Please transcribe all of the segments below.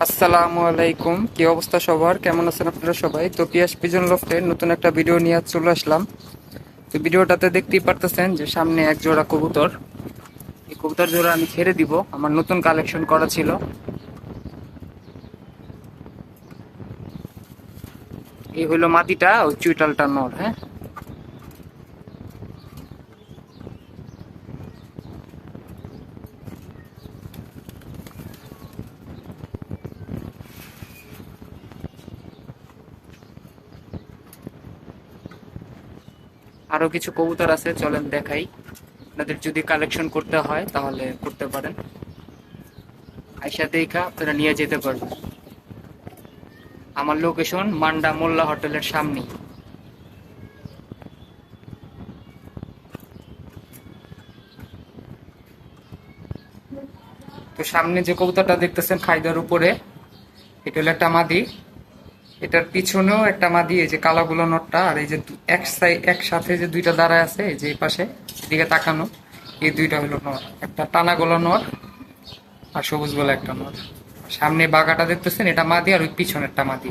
আসসালামু আলাইকুম, কি অবস্থা সবার? কেমন আছেন আপনারা সবাই? তো পিয়াস পিজন লফটের নতুন একটা ভিডিও নিয়ে চলে আসলাম। তো ভিডিওটাতে দেখতেই পারতেছেন যে সামনে এক জোড়া কবুতর। এই কবুতর জোড়া আমি ছেড়ে দিব, আমার নতুন কালেকশন করা ছিল। এই হলো মাদিটা, ওই চুইটালটা নর। হ্যাঁ, আরো কিছু কবুতর আছে, চলেন দেখাই। আপনাদের যদি কালেকশন করতে হয় তাহলে করতে পারেন, আইসা দেখা আপনারা নিয়ে যেতে পারবেন। আমার লোকেশন মান্ডা মোল্লা হোটেলের সামনে। তো সামনে যে কবুতরটা দেখতেছেন খাইদার উপরে, এটা হলো একটা মাদি। এটার পিছনেও একটা মাদি, এই যে কালাগুলো নটটা, আর এই যে একসাথে যে দুইটা দাঁড়ায় আছে, এই যে এই পাশে এদিকে তাকানো, এই দুইটা হলো নর। একটা টানা গোলা নর আর সবুজ গোলা একটা নর। সামনে বাগাটা দেখতেছেন, এটা মাদি, আর ওই পিছনেরটা মাদি।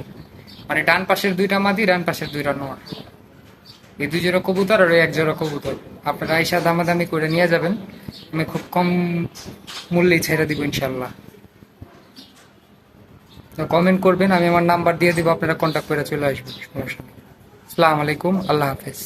মানে ডান পাশের দুইটা মাদি, ডান পাশের দুইটা নর। এই দুই জোড়া কবুতর আর ওই এক জোড়া কবুতর আপনারা আইসা দামাদামি করে নিয়ে যাবেন। আমি খুব কম মূল্যেই ছেড়ে দিব ইনশাল্লাহ। কমেন্ট করবেন, আমি আমার নাম্বার দিয়ে দিব, আপনারা কন্ট্যাক্ট করে চলে আসবেন, সমস্যা নেই। আসসালামু আলাইকুম, আল্লাহ হাফেজ।